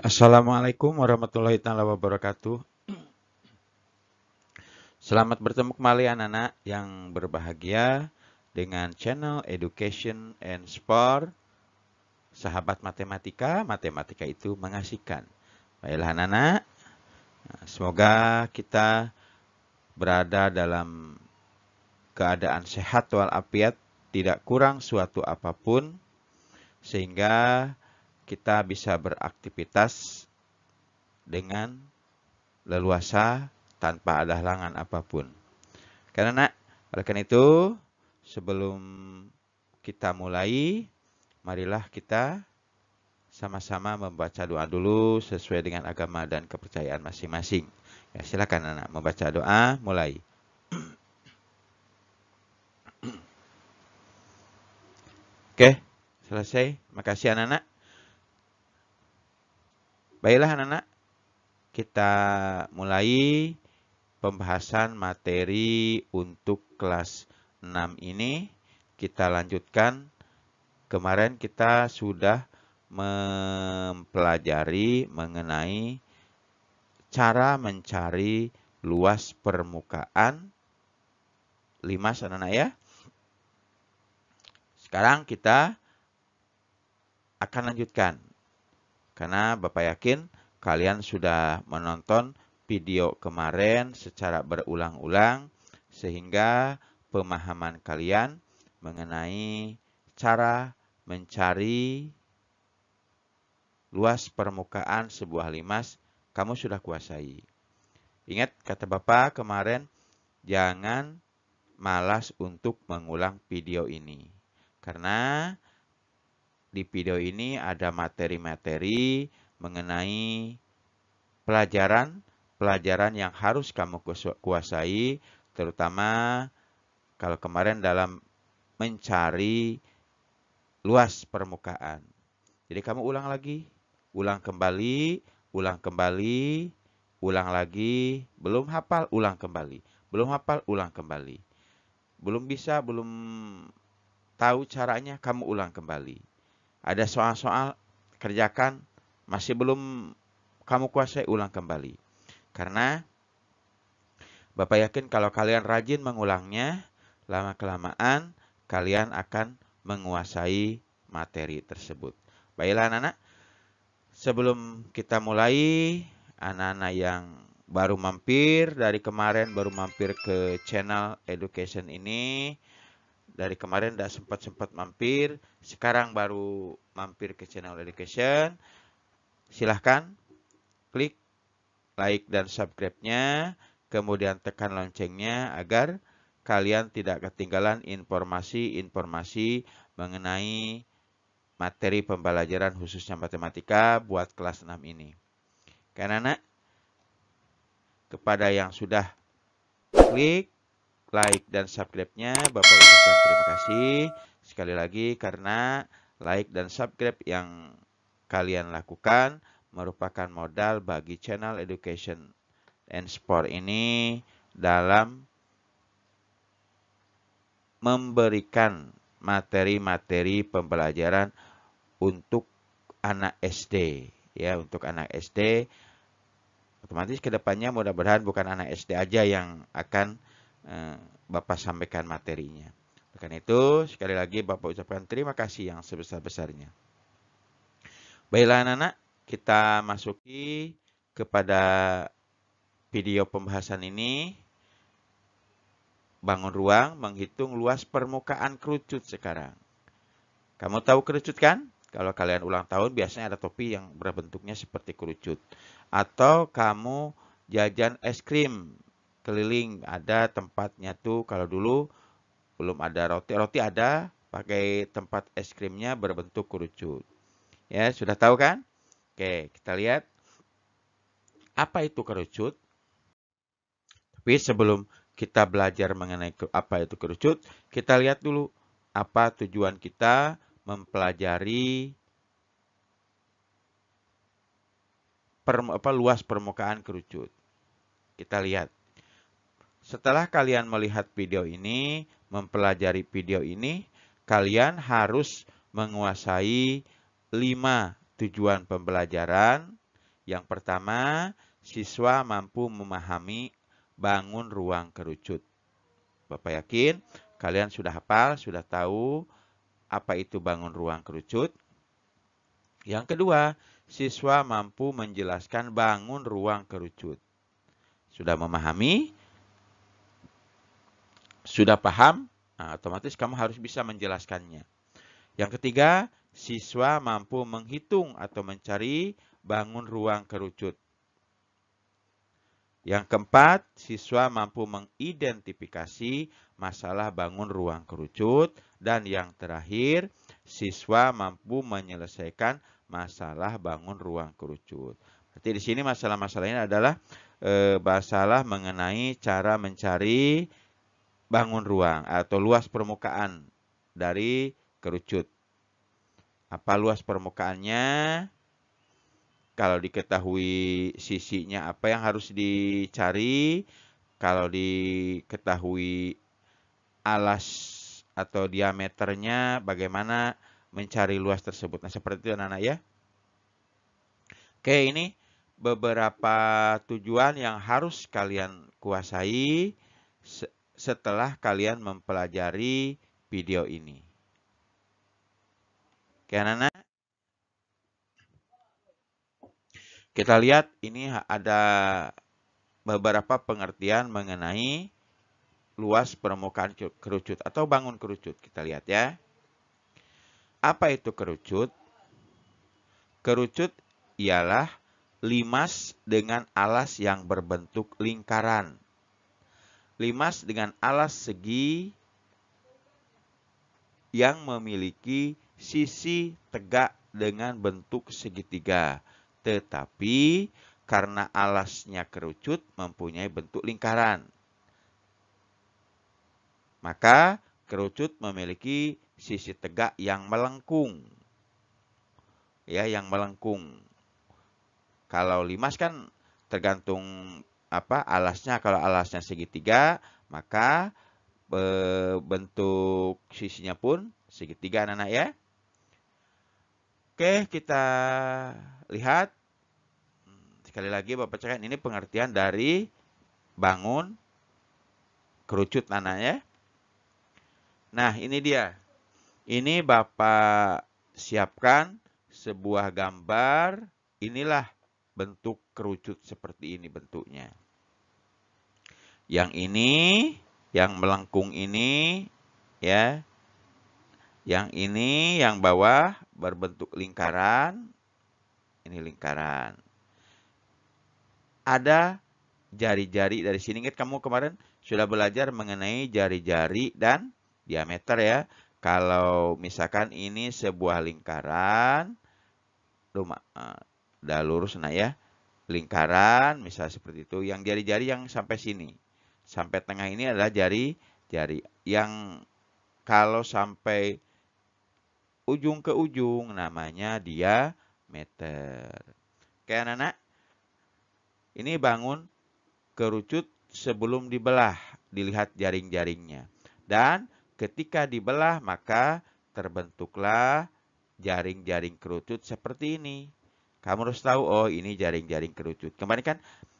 Assalamualaikum warahmatullahi wabarakatuh. Selamat bertemu kembali anak-anak yang berbahagia dengan channel Education and Sport. Sahabat matematika, matematika itu mengasihkan. Baiklah anak-anak, semoga kita berada dalam keadaan sehat walafiat, tidak kurang suatu apapun, sehingga kita bisa beraktivitas dengan leluasa tanpa ada halangan apapun. Karena oleh karena itu, sebelum kita mulai, marilah kita sama-sama membaca doa dulu sesuai dengan agama dan kepercayaan masing-masing. Ya, silakan anak membaca doa, mulai. Oke, selesai. Makasih anak-anak. Baiklah anak-anak, kita mulai pembahasan materi untuk kelas 6 ini. Kita lanjutkan. Kemarin kita sudah mempelajari mengenai cara mencari luas permukaan limas anak-anak ya. Sekarang kita akan lanjutkan. Karena Bapak yakin kalian sudah menonton video kemarin secara berulang-ulang sehingga pemahaman kalian mengenai cara mencari luas permukaan sebuah limas kamu sudah kuasai. Ingat kata Bapak kemarin, jangan malas untuk mengulang video ini. Karena di video ini ada materi-materi mengenai pelajaran yang harus kamu kuasai, terutama kalau kemarin dalam mencari luas permukaan. Jadi kamu ulang lagi, ulang kembali, ulang kembali, ulang lagi, belum hafal, ulang kembali. Belum hafal, ulang kembali. Belum bisa, belum tahu caranya, kamu ulang kembali. Ada soal-soal, kerjakan, masih belum kamu kuasai, ulang kembali. Karena Bapak yakin kalau kalian rajin mengulangnya, lama-kelamaan kalian akan menguasai materi tersebut. Baiklah anak-anak, sebelum kita mulai, anak-anak yang baru mampir dari kemarin, baru mampir ke channel Education ini, dari kemarin tidak sempat mampir, sekarang baru mampir ke channel Education, silahkan klik like dan subscribe-nya, kemudian tekan loncengnya agar kalian tidak ketinggalan informasi-informasi mengenai materi pembelajaran khususnya matematika buat kelas 6 ini. Karena anak, kepada yang sudah klik like dan subscribe-nya, Bapak ucapkan terima kasih sekali lagi karena like dan subscribe yang kalian lakukan merupakan modal bagi channel Education and Sport ini dalam memberikan materi-materi pembelajaran untuk anak SD. Ya, untuk anak SD, otomatis kedepannya mudah-mudahan bukan anak SD aja yang akan Bapak sampaikan materinya. Karena itu, sekali lagi Bapak ucapkan terima kasih yang sebesar-besarnya. Baiklah anak-anak, kita masuki kepada video pembahasan ini. Bangun ruang, menghitung luas permukaan kerucut sekarang. Kamu tahu kerucut kan? Kalau kalian ulang tahun biasanya ada topi yang berbentuknya seperti kerucut. Atau kamu jajan es krim keliling, ada tempatnya tuh. Kalau dulu belum ada roti, roti ada pakai tempat es krimnya berbentuk kerucut. Ya, sudah tahu kan? Oke, kita lihat apa itu kerucut. Tapi sebelum kita belajar mengenai apa itu kerucut, kita lihat dulu apa tujuan kita mempelajari luas permukaan kerucut. Kita lihat. Setelah kalian melihat video ini, mempelajari video ini, kalian harus menguasai 5 tujuan pembelajaran Yang pertama, siswa mampu memahami bangun ruang kerucut. Bapak yakin kalian sudah hafal, sudah tahu apa itu bangun ruang kerucut. Yang kedua, siswa mampu menjelaskan bangun ruang kerucut. Sudah memahami? Sudah paham? Nah, otomatis kamu harus bisa menjelaskannya. Yang ketiga, siswa mampu menghitung atau mencari bangun ruang kerucut. Yang keempat, siswa mampu mengidentifikasi masalah bangun ruang kerucut. Dan yang terakhir, siswa mampu menyelesaikan masalah bangun ruang kerucut. Berarti di sini masalah-masalahnya adalah masalah mengenai cara mencari bangun ruang atau luas permukaan dari kerucut. Apa luas permukaannya? Kalau diketahui sisinya apa yang harus dicari, kalau diketahui alas atau diameternya, bagaimana mencari luas tersebut. Nah, seperti itu anak-anak ya. Oke, ini beberapa tujuan yang harus kalian kuasai setelah kalian mempelajari video ini. Oke, anak-anak. Kita lihat ini ada beberapa pengertian mengenai luas permukaan kerucut atau bangun kerucut. Kita lihat ya. Apa itu kerucut? Kerucut ialah limas dengan alas yang berbentuk lingkaran. Limas dengan alas segi yang memiliki sisi tegak dengan bentuk segitiga. Tetapi karena alasnya kerucut mempunyai bentuk lingkaran, maka kerucut memiliki sisi tegak yang melengkung. Ya, yang melengkung. Kalau limas kan tergantung apa alasnya. Kalau alasnya segitiga, maka bentuk sisinya pun segitiga anak-anak ya. Oke, kita lihat. Sekali lagi Bapak cakap ini pengertian dari bangun kerucut anak ya. Nah, ini dia. Ini Bapak siapkan sebuah gambar. Inilah bentuk kerucut seperti ini bentuknya. Yang ini, yang melengkung ini, ya. Yang ini, yang bawah berbentuk lingkaran. Ini lingkaran. Ada jari-jari dari sini. Ingat kamu kemarin sudah belajar mengenai jari-jari dan diameter ya. Kalau misalkan ini sebuah lingkaran, udah lurus nah ya. Lingkaran, misalnya seperti itu. Yang jari-jari yang sampai sini. Sampai tengah ini adalah jari-jari. Yang kalau sampai ujung ke ujung namanya diameter. Oke anak-anak. Ini bangun kerucut sebelum dibelah. Dilihat jaring-jaringnya. Dan ketika dibelah maka terbentuklah jaring-jaring kerucut seperti ini. Kamu harus tahu, oh ini jaring-jaring kerucut. Kemarin kan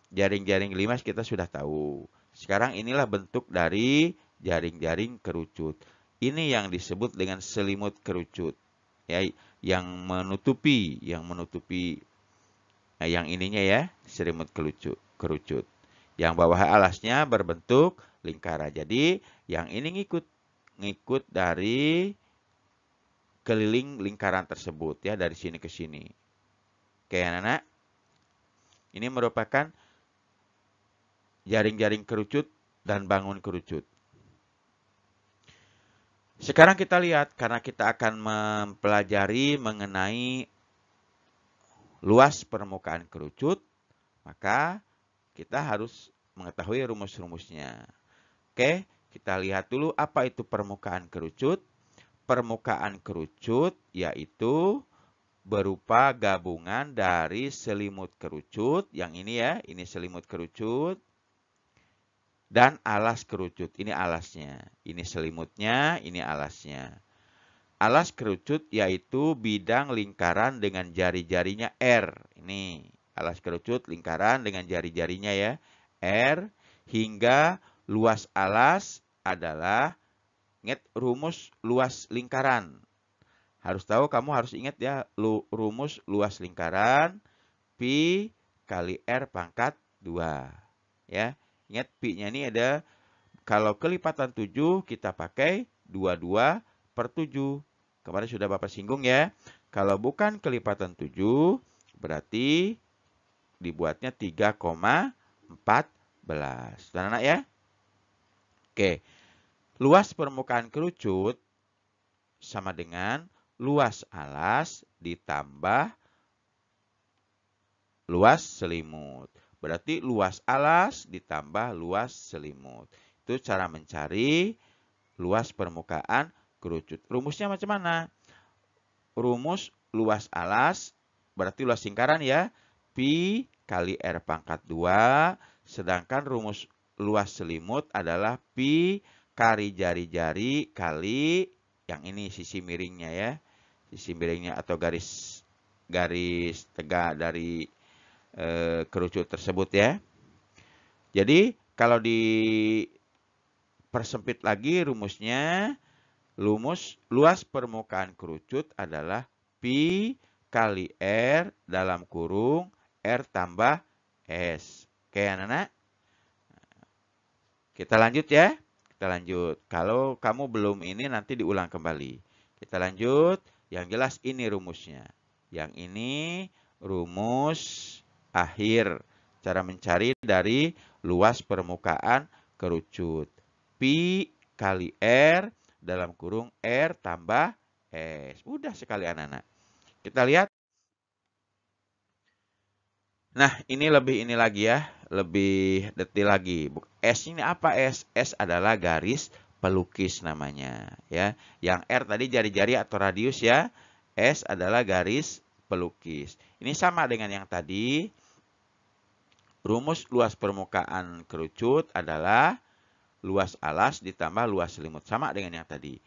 jaring-jaring limas kita sudah tahu. Sekarang inilah bentuk dari jaring-jaring kerucut. Ini yang disebut dengan selimut kerucut. Ya, yang menutupi yang ininya ya, selimut kerucut. Yang bawah alasnya berbentuk lingkaran. Jadi yang ini ngikut dari keliling lingkaran tersebut ya, dari sini ke sini. Oke anak-anak. Ini merupakan jaring-jaring kerucut dan bangun kerucut. Sekarang kita lihat, karena kita akan mempelajari mengenai luas permukaan kerucut, maka kita harus mengetahui rumus-rumusnya. Oke, kita lihat dulu apa itu permukaan kerucut. Permukaan kerucut yaitu berupa gabungan dari selimut kerucut, yang ini ya, ini selimut kerucut, dan alas kerucut, ini alasnya. Ini selimutnya, ini alasnya. Alas kerucut yaitu bidang lingkaran dengan jari-jarinya R. Ini alas kerucut lingkaran dengan jari-jarinya ya. R hingga luas alas adalah, ingat rumus luas lingkaran. Kamu harus ingat ya, rumus luas lingkaran pi kali R pangkat 2. Ya, ingat pi-nya ini ada, kalau kelipatan 7 kita pakai 22 per 7. Kemarin sudah Bapak singgung ya. Kalau bukan kelipatan 7, berarti dibuatnya 3,14. Anak-anak ya. Oke. Luas permukaan kerucut sama dengan luas alas ditambah luas selimut. Berarti luas alas ditambah luas selimut. Itu cara mencari luas permukaan kerucut. Rumusnya macam mana? Rumus luas alas berarti luas lingkaran ya. Pi kali R pangkat 2. Sedangkan rumus luas selimut adalah pi kali jari-jari kali yang ini sisi miringnya ya. Sisi miringnya atau garis tegak dari kerucut tersebut ya. Jadi kalau dipersempit lagi rumusnya, luas permukaan kerucut adalah pi kali R dalam kurung R tambah S. Oke anak-anak. Kita lanjut ya. Kita lanjut. Kalau kamu belum ini nanti diulang kembali. Kita lanjut. Yang jelas ini rumusnya. Yang ini rumus akhir. Cara mencari dari luas permukaan kerucut. Pi kali R dalam kurung R tambah S. Mudah sekali anak-anak. Kita lihat. Nah, ini lagi ya. Lebih detail lagi. S ini apa S? S adalah garis pelukis namanya. Ya. Yang R tadi jari-jari atau radius ya. S adalah garis pelukis. Ini sama dengan yang tadi. Rumus luas permukaan kerucut adalah luas alas ditambah luas selimut. Sama dengan yang tadi.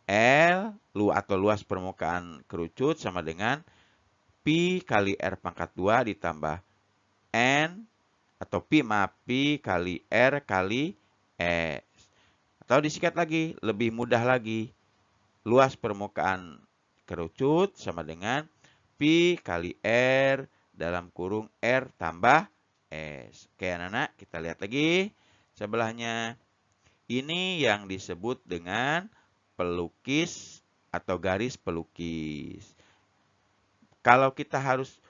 L atau luas permukaan kerucut sama dengan pi kali R pangkat 2 ditambah N atau pi kali R kali S. Atau disingkat lagi, lebih mudah lagi. Luas permukaan kerucut sama dengan pi kali R dalam kurung R tambah S. Oke anak-anak, kita lihat lagi sebelahnya. Ini yang disebut dengan pelukis atau garis pelukis. Kalau kita harus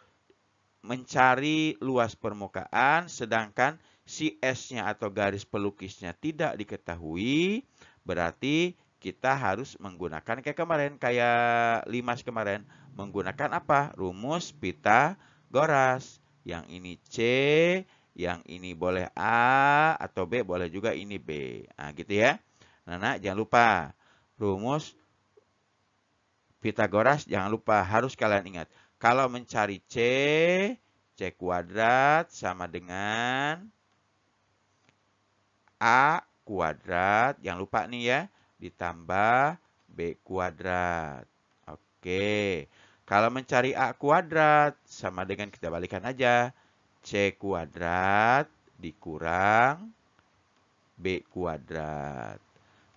mencari luas permukaan, sedangkan si S-nya atau garis pelukisnya tidak diketahui, berarti kita harus menggunakan kayak Limas kemarin. Menggunakan apa? Rumus Pitagoras. Yang ini C, yang ini boleh A, atau B, boleh juga ini B. Nah, gitu ya. Nah, jangan lupa. Rumus Pitagoras, jangan lupa. Harus kalian ingat. Kalau mencari C, C kuadrat sama dengan A kuadrat. Jangan lupa nih ya. Ditambah B kuadrat. Oke. Kalau mencari A kuadrat sama dengan kita balikan aja. C kuadrat dikurang B kuadrat.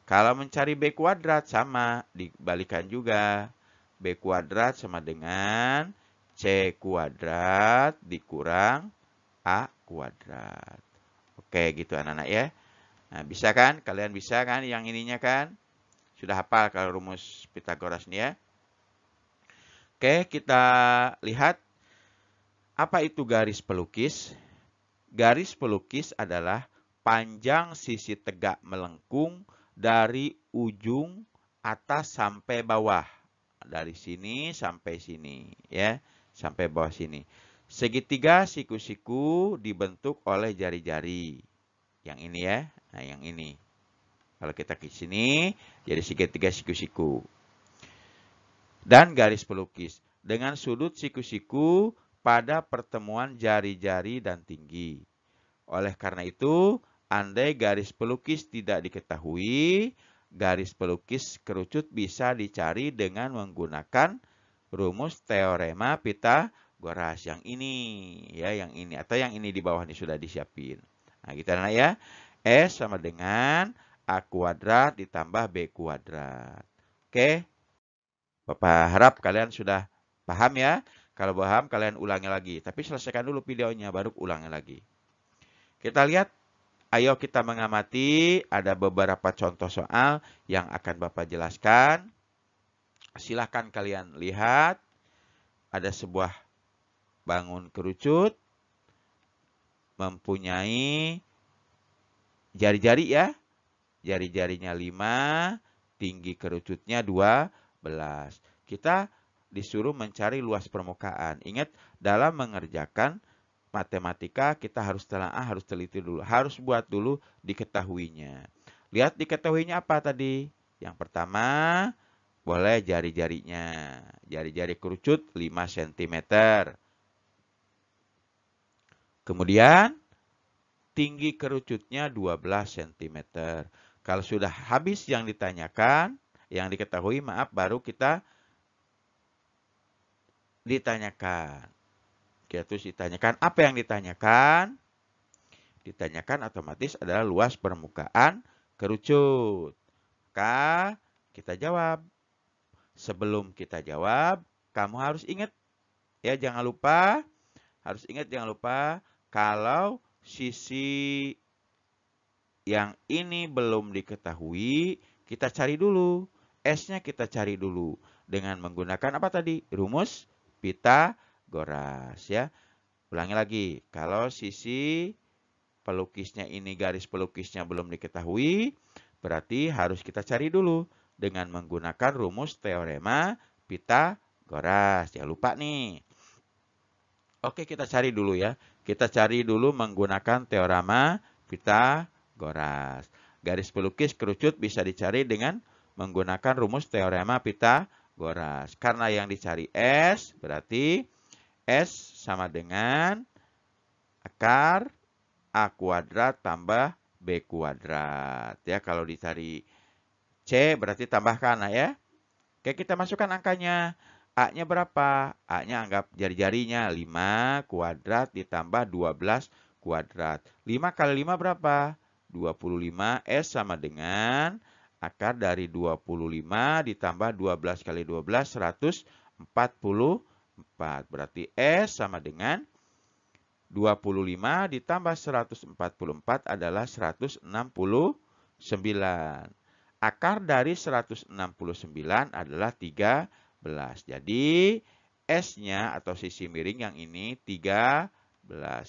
Kalau mencari B kuadrat sama dibalikan juga. B kuadrat sama dengan C kuadrat dikurang A kuadrat. Oke gitu anak-anak ya. Nah bisa kan? Kalian bisa kan yang ininya kan? Sudah hafal kalau rumus Pitagoras ini ya. Oke kita lihat. Apa itu garis pelukis? Garis pelukis adalah panjang sisi tegak melengkung dari ujung atas sampai bawah. Dari sini sampai sini ya, sampai bawah sini. Segitiga siku-siku dibentuk oleh jari-jari. Yang ini ya, nah yang ini. Kalau kita ke sini jadi segitiga siku-siku. Dan garis pelukis dengan sudut siku-siku pada pertemuan jari-jari dan tinggi. Oleh karena itu, andai garis pelukis tidak diketahui, garis pelukis kerucut bisa dicari dengan menggunakan rumus teorema Pitagoras. goras. Yang ini, ya, yang ini. Atau yang ini di bawah ini sudah disiapin. Nah, gitu anak ya. S sama dengan A kuadrat ditambah B kuadrat. Oke. Bapak harap kalian sudah paham ya. Kalau paham, kalian ulangi lagi. Tapi selesaikan dulu videonya, baru ulangi lagi. Kita lihat, ayo kita mengamati. Ada beberapa contoh soal yang akan Bapak jelaskan. Silahkan kalian lihat. Ada sebuah bangun kerucut. Mempunyai jari-jari ya. Jari-jarinya 5. Tinggi kerucutnya 12. Kita disuruh mencari luas permukaan. Ingat, dalam mengerjakan matematika kita harus telaah, harus teliti dulu. Harus buat dulu diketahuinya. Lihat diketahuinya apa tadi? Yang pertama, boleh jari-jarinya. Jari-jari kerucut 5 cm. Kemudian, tinggi kerucutnya 12 cm. Kalau sudah habis yang ditanyakan, yang diketahui, maaf, baru kita ditanyakan. Terus ditanyakan, apa yang ditanyakan? Ditanyakan otomatis adalah luas permukaan kerucut. Maka kita jawab. Sebelum kita jawab, kamu harus ingat. Ya, jangan lupa. Harus ingat, jangan lupa. Kalau sisi yang ini belum diketahui, kita cari dulu. S-nya kita cari dulu. Dengan menggunakan apa tadi? Rumus Pitagoras ya. Ulangi lagi. Kalau sisi pelukisnya ini, garis pelukisnya belum diketahui, berarti harus kita cari dulu dengan menggunakan rumus teorema Pitagoras. Jangan lupa nih. Oke, kita cari dulu ya. Kita cari dulu menggunakan teorema Pitagoras. Garis pelukis kerucut bisa dicari dengan menggunakan rumus teorema Pitagoras. Karena yang dicari S, berarti S sama dengan akar A kuadrat tambah B kuadrat. Ya, kalau dicari C berarti tambahkan ya. Oke, kita masukkan angkanya. A-nya berapa? A-nya anggap jari-jarinya 5 kuadrat ditambah 12 kuadrat. 5 kali 5 berapa? 25. S sama dengan akar dari 25 ditambah 12 kali 12, 144. Berarti S sama dengan 25 ditambah 144 adalah 169. Akar dari 169 adalah 13. Jadi, S-nya atau sisi miring yang ini 13.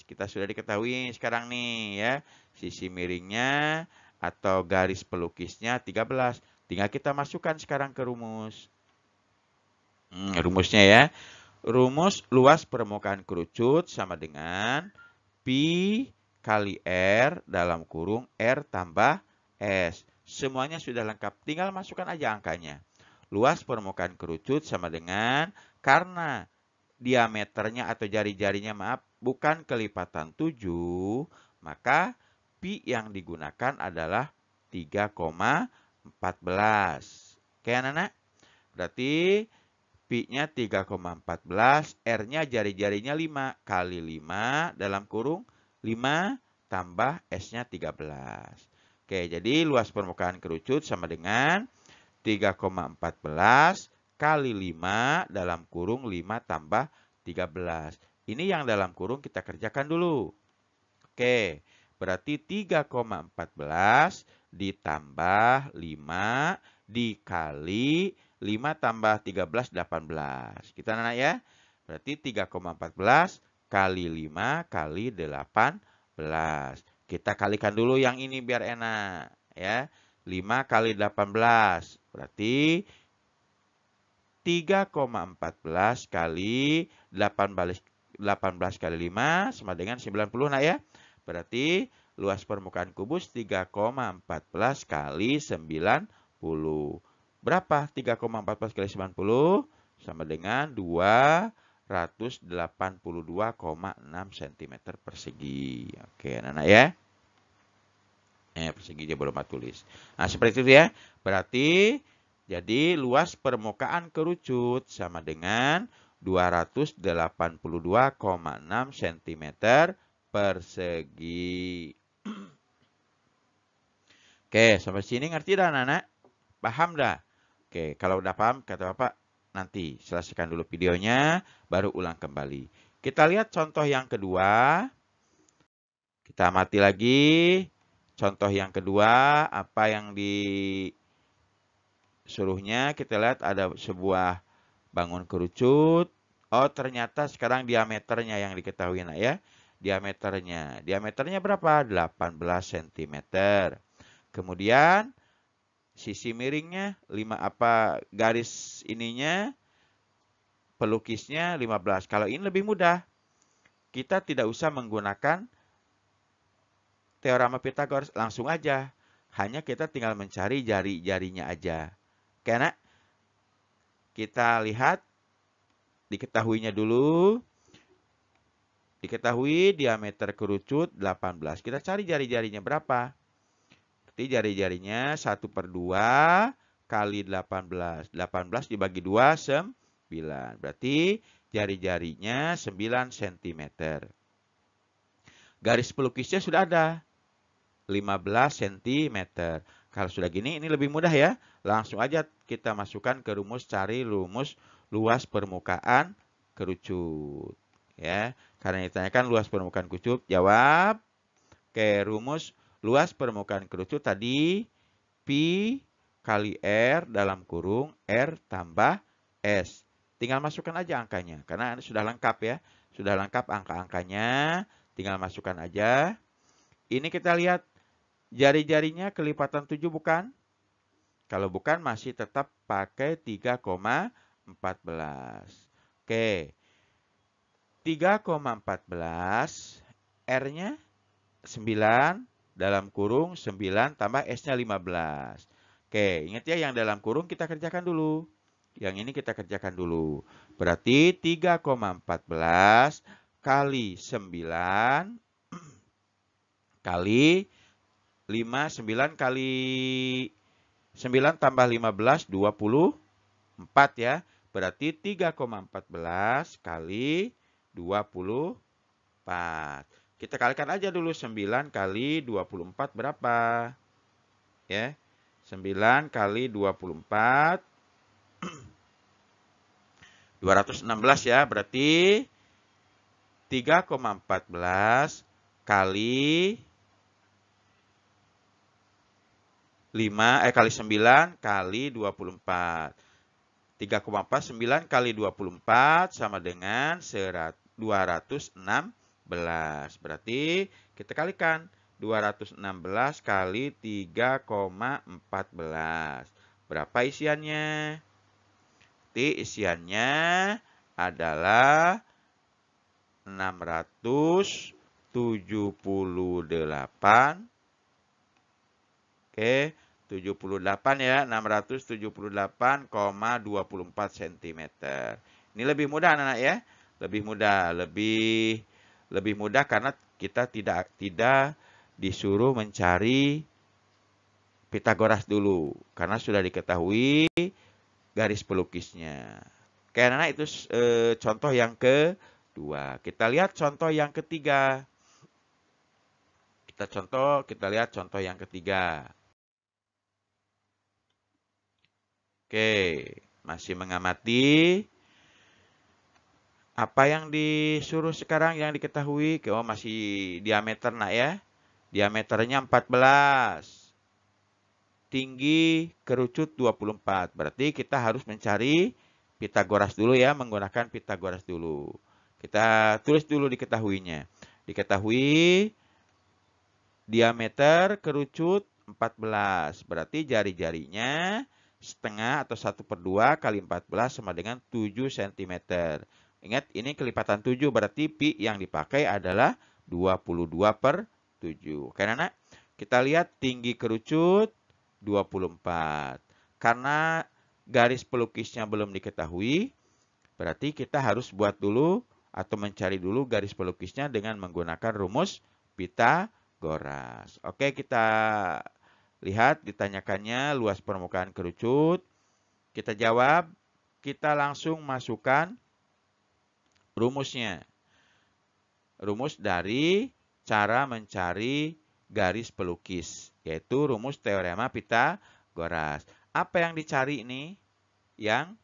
Kita sudah diketahui sekarang nih ya. Sisi miringnya atau garis pelukisnya 13. Tinggal kita masukkan sekarang ke rumus. Rumusnya ya. Rumus luas permukaan kerucut sama dengan Pi kali R dalam kurung R tambah S. Semuanya sudah lengkap. Tinggal masukkan aja angkanya. Luas permukaan kerucut sama dengan, karena diameternya atau jari-jarinya, maaf, bukan kelipatan 7, maka Pi yang digunakan adalah 3,14. Oke anak-anak? Berarti Pi-nya 3,14, R-nya jari-jarinya 5 kali 5 dalam kurung 5 tambah S-nya 13. Oke, jadi luas permukaan kerucut sama dengan 3,14 kali 5 dalam kurung 5 tambah 13. Ini yang dalam kurung kita kerjakan dulu. Oke, berarti 3,14 ditambah 5 dikali 5 tambah 13, 18. Kita anak ya. Berarti 3,14 kali 5 kali 18. Kita kalikan dulu yang ini biar enak ya. 5 kali 18. Berarti 3,14 kali 18 kali 5 sama dengan 90 nak ya. Berarti luas permukaan kubus 3,14 kali 90. Berapa 3,14 kali 90? Sama dengan 282,6 cm persegi. Oke, anak-anak ya. Persegi dia belum tulis. Nah, seperti itu ya. Berarti jadi luas permukaan kerucut sama dengan 282,6 cm persegi. Oke, sampai sini ngerti dah anak-anak? Paham dah? Oke, kalau udah paham, kata Bapak, nanti selesaikan dulu videonya, baru ulang kembali. Kita lihat contoh yang kedua. Kita amati lagi. Contoh yang kedua, apa yang disuruhnya? Kita lihat ada sebuah bangun kerucut. Oh, ternyata sekarang diameternya yang diketahui nak ya. Diameternya berapa? 18 cm. Kemudian sisi miringnya garis ininya pelukisnya 15. Kalau ini lebih mudah. Kita tidak usah menggunakan teorema Pythagoras, langsung aja. Hanya kita tinggal mencari jari-jarinya aja. Karena kita lihat diketahuinya dulu. Diketahui diameter kerucut 18. Kita cari jari-jarinya berapa? Jadi jari-jarinya 1/2 kali 18. 18 dibagi 2, 9. Berarti jari-jarinya 9 cm. Garis pelukisnya sudah ada. 15 cm. Kalau sudah gini, ini lebih mudah ya. Langsung aja kita masukkan ke rumus, cari rumus luas permukaan kerucut. Ya, karena ditanyakan luas permukaan kerucut, jawab. Oke, rumus luas permukaan kerucut tadi pi kali R dalam kurung R tambah S. Tinggal masukkan aja angkanya, karena ini sudah lengkap ya. Sudah lengkap angka-angkanya, tinggal masukkan aja. Ini kita lihat jari-jarinya kelipatan 7 bukan? Kalau bukan masih tetap pakai 3,14. Oke. 3,14 R-nya 9 dalam kurung 9 tambah S-nya 15. Oke, ingat ya yang dalam kurung kita kerjakan dulu. Yang ini kita kerjakan dulu. Berarti 3,14 kali 9 kali 5, 9 kali 9 tambah 15, 24 ya. Berarti 3,14 kali 24. Kita kalikan aja dulu 9 kali 24 berapa? Ya. 9 kali 24 216 ya. Berarti 3,14 kali 9 kali 24. 3,49 kali 24 sama dengan 216. Berarti kita kalikan 216 kali 3,14. Berapa isiannya? Berarti isiannya adalah 678. Oke, 78 ya, 678,24 cm. Ini lebih mudah anak-anak ya. Lebih mudah karena kita tidak disuruh mencari Pythagoras dulu karena sudah diketahui garis pelukisnya. Oke, anak-anak itu contoh yang kedua. Kita lihat contoh yang ketiga. Kita lihat contoh yang ketiga. Oke, masih mengamati. Apa yang disuruh sekarang yang diketahui? Oh, masih diameter nak ya. Diameternya 14. Tinggi kerucut 24. Berarti kita harus mencari Pythagoras dulu ya. Menggunakan Pythagoras dulu. Kita tulis dulu diketahuinya. Diketahui diameter kerucut 14. Berarti jari-jarinya setengah atau 1/2 kali 14 sama dengan 7 cm. Ingat, ini kelipatan 7, berarti pi yang dipakai adalah 22/7. Oke, anak? Kita lihat tinggi kerucut 24. Karena garis pelukisnya belum diketahui, berarti kita harus buat dulu atau mencari dulu garis pelukisnya dengan menggunakan rumus Pythagoras. Oke, kita lihat ditanyakannya luas permukaan kerucut. Kita jawab, kita langsung masukkan rumusnya. Rumus dari cara mencari garis pelukis, yaitu rumus teorema Pythagoras. Apa yang dicari ini? Yang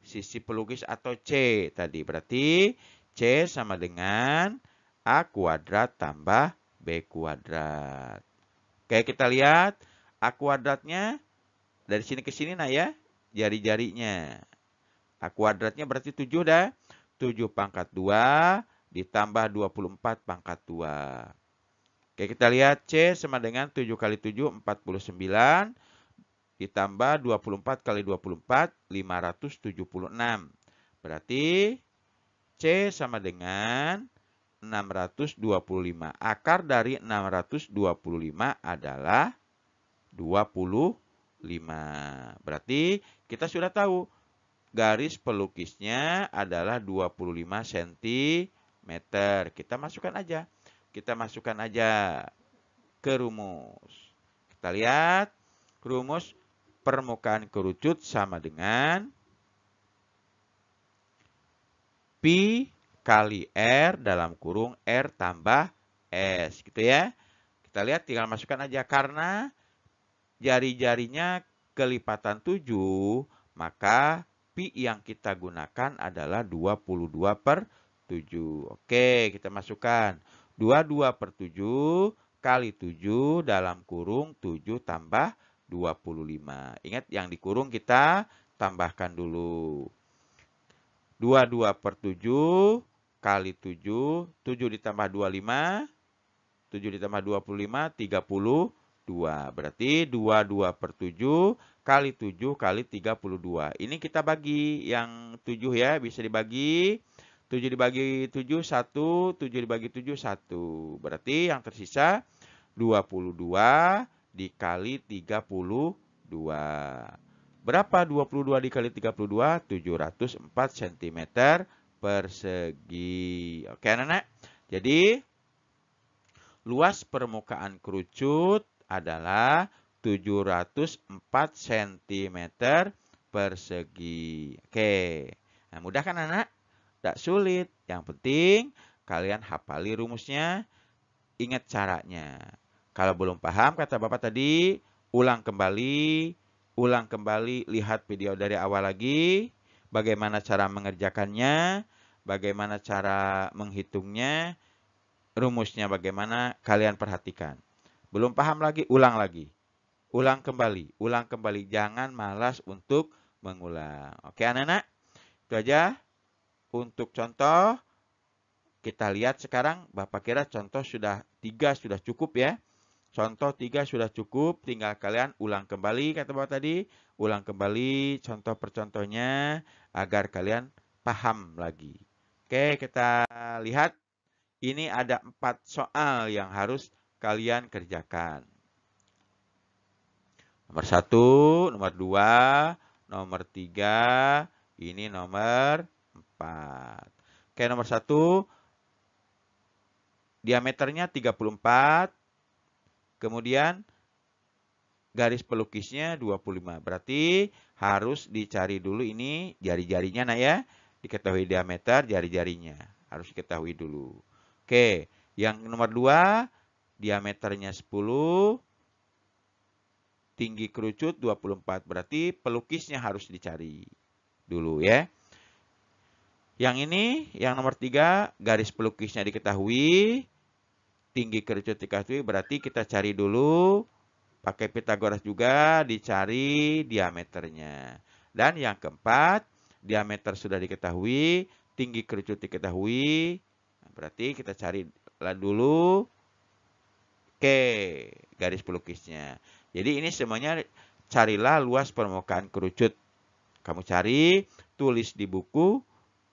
sisi pelukis atau C tadi. Berarti C sama dengan A kuadrat tambah B kuadrat. Oke, kita lihat A kuadratnya dari sini ke sini nah ya, jari-jarinya. A kuadratnya berarti 7 dah. 7 pangkat 2 ditambah 24 pangkat 2. Oke, kita lihat C sama dengan 7 kali 7, 49. Ditambah 24 kali 24, 576. Berarti C sama dengan 625. Akar dari 625 adalah 25. Berarti kita sudah tahu garis pelukisnya adalah 25 cm. Kita masukkan aja. Ke rumus. Kita lihat rumus permukaan kerucut sama dengan Pi kali R dalam kurung R tambah S. Gitu ya. Kita lihat tinggal masukkan aja. Karena jari-jarinya kelipatan 7, maka Pi yang kita gunakan adalah 22/7. Oke, kita masukkan. 22/7 kali 7 dalam kurung 7 tambah 25. Ingat yang dikurung kita tambahkan dulu. 22/7 kali 7. 7 ditambah 25. 7 ditambah 25, 32. Berarti 22/7 kali 7 kali 32. Ini kita bagi yang 7 ya, bisa dibagi. 7 dibagi 7, 1. 7 dibagi 7, 1. Berarti yang tersisa 22 dikali 32. Berapa 22 dikali 32? 704 cm persegi. Oke anak-anak. Jadi luas permukaan kerucut adalah 704 cm persegi. Oke. Nah, mudah kan anak? Tidak sulit. Yang penting kalian hafali rumusnya. Ingat caranya. Kalau belum paham kata Bapak tadi, ulang kembali, lihat video dari awal lagi, bagaimana cara mengerjakannya, bagaimana cara menghitungnya, rumusnya bagaimana, kalian perhatikan. Belum paham lagi, ulang lagi. Ulang kembali, jangan malas untuk mengulang. Oke anak-anak, itu aja untuk contoh. Kita lihat sekarang, Bapak kira contoh 3 sudah cukup ya. Contoh 3 sudah cukup, tinggal kalian ulang kembali, kata Bapak tadi. Ulang kembali contoh per contohnya, agar kalian paham lagi. Oke, kita lihat. Ini ada 4 soal yang harus kalian kerjakan. Nomor 1, nomor 2, nomor 3, ini nomor 4. Oke, nomor 1. Diameternya 34. Kemudian garis pelukisnya 25. Berarti harus dicari dulu ini jari-jarinya nah ya. Diketahui diameter jari-jarinya. Harus diketahui dulu. Oke, yang nomor 2 diameternya 10. Tinggi kerucut 24. Berarti pelukisnya harus dicari dulu ya. Yang ini, yang nomor 3, garis pelukisnya diketahui. Tinggi kerucut diketahui, berarti kita cari dulu. Pakai Pythagoras juga, dicari diameternya. Dan yang keempat, diameter sudah diketahui. Tinggi kerucut diketahui. Berarti kita cari dulu. Oke, garis pelukisnya. Jadi ini semuanya carilah luas permukaan kerucut. Kamu cari, tulis di buku,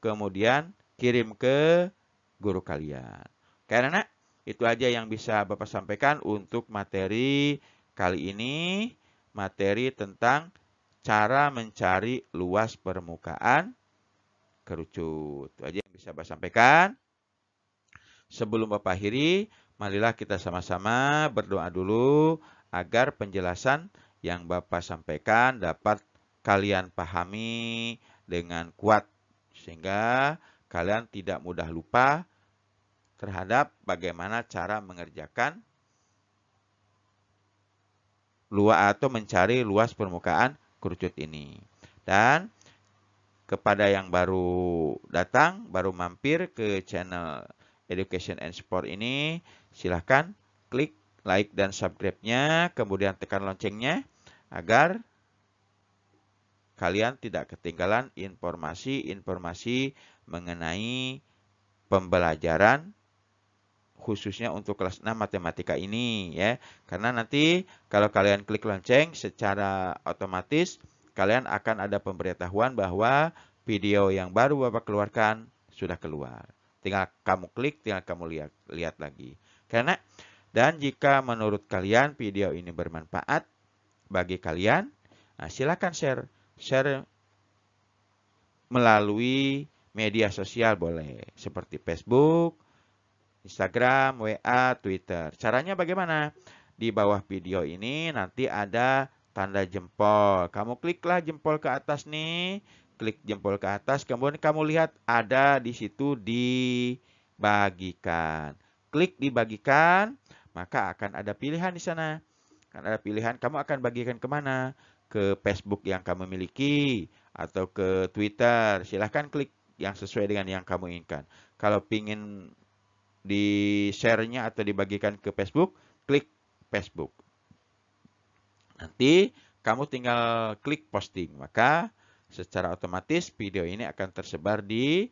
kemudian kirim ke guru kalian. Oke anak-anak, itu aja yang bisa Bapak sampaikan untuk materi kali ini. Materi tentang cara mencari luas permukaan kerucut. Itu aja yang bisa Bapak sampaikan. Sebelum Bapak akhiri, marilah kita sama-sama berdoa dulu agar penjelasan yang Bapak sampaikan dapat kalian pahami dengan kuat. Sehingga kalian tidak mudah lupa terhadap bagaimana cara mengerjakan luas atau mencari luas permukaan kerucut ini. Dan kepada yang baru datang, baru mampir ke channel Education and Sport ini, silahkan klik like dan subscribe-nya, kemudian tekan loncengnya agar kalian tidak ketinggalan informasi-informasi mengenai pembelajaran khususnya untuk kelas 6 matematika ini ya. Karena nanti kalau kalian klik lonceng secara otomatis kalian akan ada pemberitahuan bahwa video yang baru Bapak keluarkan sudah keluar. Tinggal kamu klik, tinggal kamu lihat lagi. Dan jika menurut kalian video ini bermanfaat bagi kalian, nah silakan share melalui media sosial boleh, seperti Facebook, Instagram, WA, Twitter. Caranya bagaimana? Di bawah video ini nanti ada tanda jempol. Kamu kliklah jempol ke atas nih. Klik jempol ke atas, kemudian kamu lihat ada di situ dibagikan. Klik dibagikan, maka akan ada pilihan di sana. Akan ada pilihan, kamu akan bagikan kemana? Ke Facebook yang kamu miliki atau ke Twitter. Silahkan klik yang sesuai dengan yang kamu inginkan. Kalau ingin di share-nya atau dibagikan ke Facebook, klik Facebook. Nanti kamu tinggal klik posting, maka secara otomatis video ini akan tersebar di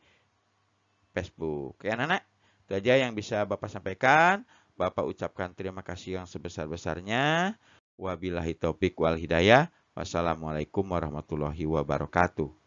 Facebook. Ya anak-anak, itu aja yang bisa Bapak sampaikan. Bapak ucapkan terima kasih yang sebesar-besarnya. Wabillahi taufik wal hidayah. Wassalamualaikum warahmatullahi wabarakatuh.